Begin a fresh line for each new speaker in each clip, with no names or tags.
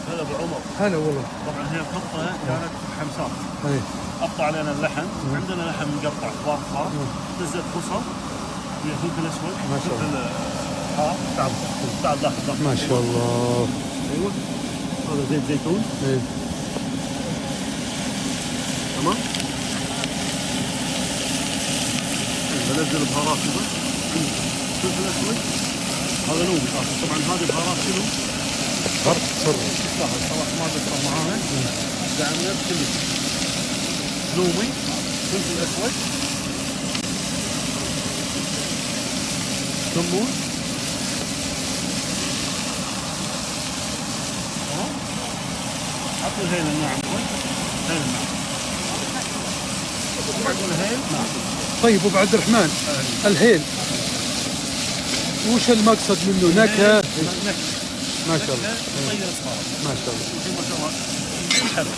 هلا ابو عمر.
هلا والله.
طبعا هي الخطه كانت حمسات.
اي.
قطع علينا اللحم، عندنا لحم مقطع واقفه، نزلت بصل ويا فلفل اسود،
ما شاء الله.
تعال تعال داخل.
ما شاء الله.
ايوه هذا زيت زيتون.
اي.
تمام. بنزل بهارات كذا، فلفل اسود، هذا لون. طبعا هذه بهارات شنو؟
فرق سر.
تستاهل صراحه ما قصر معانا. دعمنا بكل لومي، فلفل اسود، كمون، حط الهيل الناعم شوي، هيل الناعم. بعدين الهيل ناعم.
طيب ابو عبد الرحمن، الهيل وش المقصد منه؟ نكهه؟ ما شاء الله.
طيب اصفار.
ما شاء الله.
ما شاء الله. حلو.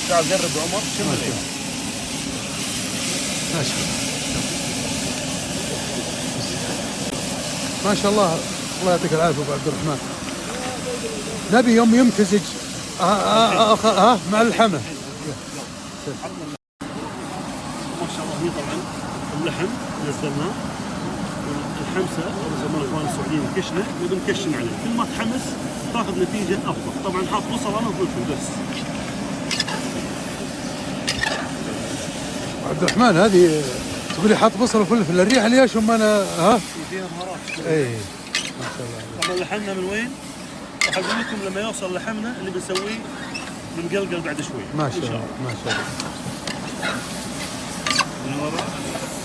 تعال جرب عمر، شم الهيل.
ما شاء الله. ما شاء الله. الله يعطيك العافيه ابو عبد الرحمن. نبي يوم يمتزج مع اللحمه.
ما شاء الله. هي طبعا اللحم نزلناه، الحمسه زي اخوان السعوديين كشنه وبنكشن عليه، كل ما تحمس تاخذ نتيجه افضل. طبعا حاط بصل انا وفلفل بس.
عبد الرحمن هذه تقول لي حاط بصل وفلفل، الريحه ليش انا
فيها بهارات.
اي ما شاء الله.
طبعا لحمنا من وين؟ راح اقول لكم لما يوصل لحمنا اللي بنسويه بنقلقل بعد شوي.
ما شاء الله. ما شاء الله.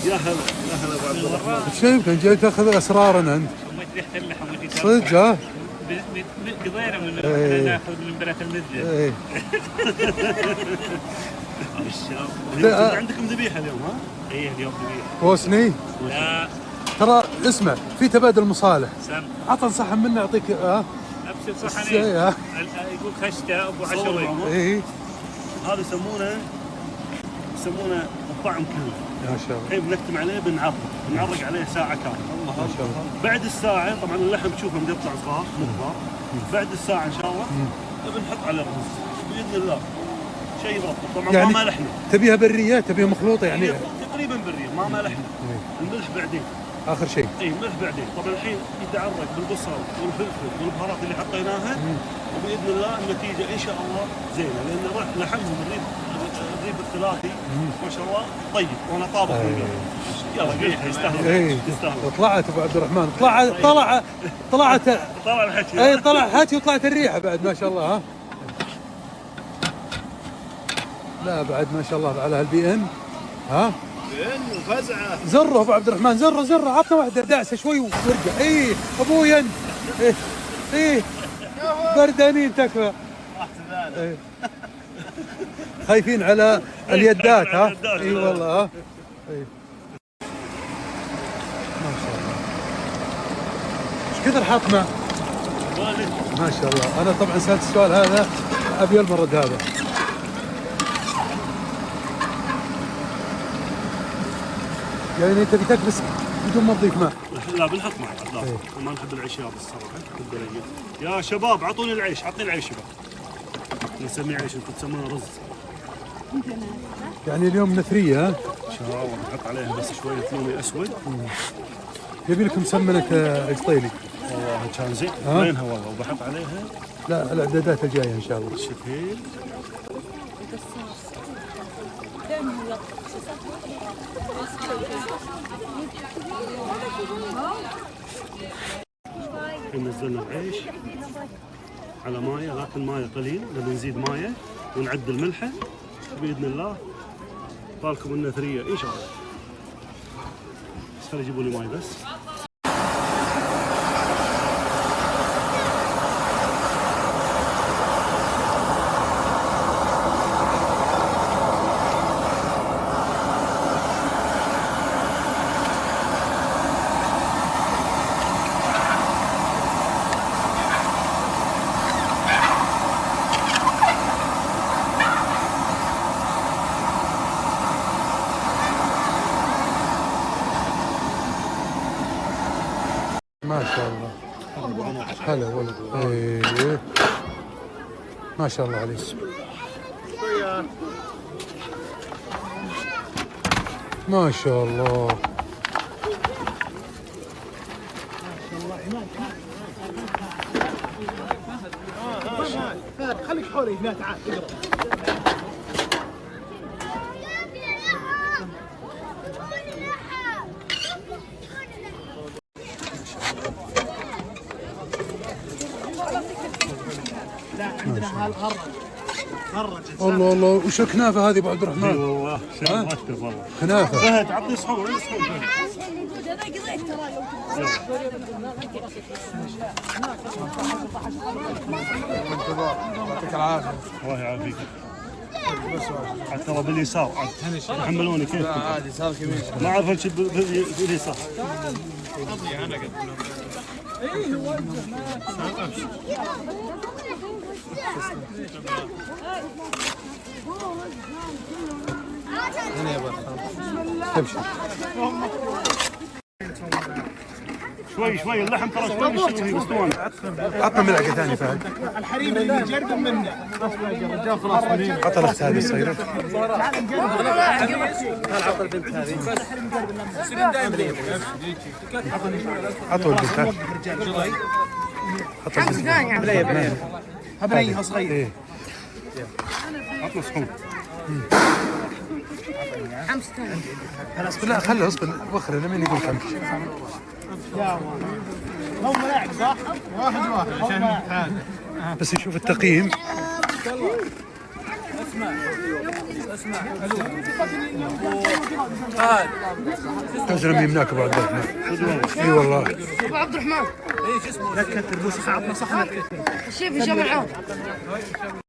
يا هلا يا هلا ابو عبد الرحمن.
ايش يمكن جاي تاخذ اسرارنا انت؟
سميت ريحه اللحم
صدق
قضينا من ناخذ من بنات المدة.
اي.
الشباب عندكم ذبيحه اليوم ها؟
ايه اليوم ذبيحه.
بوسني؟
لا
ترى اسمع، في تبادل مصالح.
سم
عطن صحن منه اعطيك
ابشر صحنين.
يقول
خشته ابو عشوي.
اي.
هذا يسمونه الطعم كله.
ما شاء الله.
الحين بنكتم عليه، بنعرق عليه ساعه كامله.
ما شاء الله.
بعد الساعه طبعا اللحم تشوفه مقطع صغار مكبر. بعد الساعه ان شاء الله بنحط عليه الرز باذن الله. شيء يرطب طبعا
يعني
ما ملحنا.
تبيها بريه؟ تبيها مخلوطه يعني؟
تقريبا بريه ما ملحنا. الملح بعدين
اخر شيء.
اي ملح بعدين. طبعا الحين يتعرق بالبصل والفلفل والبهارات اللي حطيناها، وباذن الله النتيجه ان شاء الله زينه، لان لحمهم الريف الثلاثي ما شاء الله طيب وانا طابخ يلا قيح يستاهل.
طلعت ابو عبد الرحمن، طلعت
طلع الحكي.
اي طلع الحكي وطلعت الريحه بعد ما شاء الله. لا بعد ما شاء الله على هالبي ان.
وفزعه.
زره ابو عبد الرحمن، زره عطنا واحده دعسه شوي وارجع. اي ابويا اي بردانين تكفى. إيه. خايفين على اليدات اي والله اي ما شاء الله. ايش كثر حاط مع؟ ما شاء الله. انا طبعا سالت السؤال هذا ابي المرد هذا. يعني تبي تكبس بدون ما تضيف ماء؟
لا بنحط ماء. لا ما نحب العيش يابس الصراحه. يا شباب اعطوني العيش، عطني العيش شباب. نسميه عيش، انتم تسمونه رز.
يعني اليوم نثريه ها؟
ان شاء الله بنحط عليها بس شويه لومي اسود.
يبي لكم سمنه قطيلي.
والله كان زين. وينها والله؟ وبحط عليها
لا الاعدادات الجايه ان شاء الله.
شفيل. نزلنا العيش على مايه، لكن مايه قليل، نبي نزيد مايه ونعدل ملحه باذن الله. طالكم النثريه ان شاء الله. بس خلي يجيبوا لي ماي بس.
ما شاء الله. هلا ولد. ايه ما شاء الله عليك. ما شاء الله.
خليك حولي هنا تعال اقرب. لا عندنا هالغرة
الله الله، وش الكنافه هذه ابو عبد الرحمن؟
والله شيء مرتب والله.
كنافه.
فهد عطني صحون وين صحون؟
يعطيك العافيه.
الله يعافيك. حتى ترى باليسار عاد يحملوني كيف؟
عادي صار كبير.
ما اعرف ايش باليسار.
ابشر.
شوي شوي اللحم ترى شوي يشوي مستوى.
عطنا ملعقه ثانيه فهد.
الحريم اللي جرب منه. الرجال خلاص
عطى الاخت هذه الصغيره.
عطى البنت هذه.
عطوا البنت هذه. عطوا البنت.
بنيها صغير.
ايه
عطنا صحون.
لا خله اصبر وخر لمين يقول كم.
هم ملاعب صح؟ واحد عشان
بس يشوف التقييم.
اسمع
تجرم يمناك ابو عبد الرحمن. اي والله.
ابو عبد الرحمن
لا تكتر بس عطنا صحنه
الشيف هشام العون.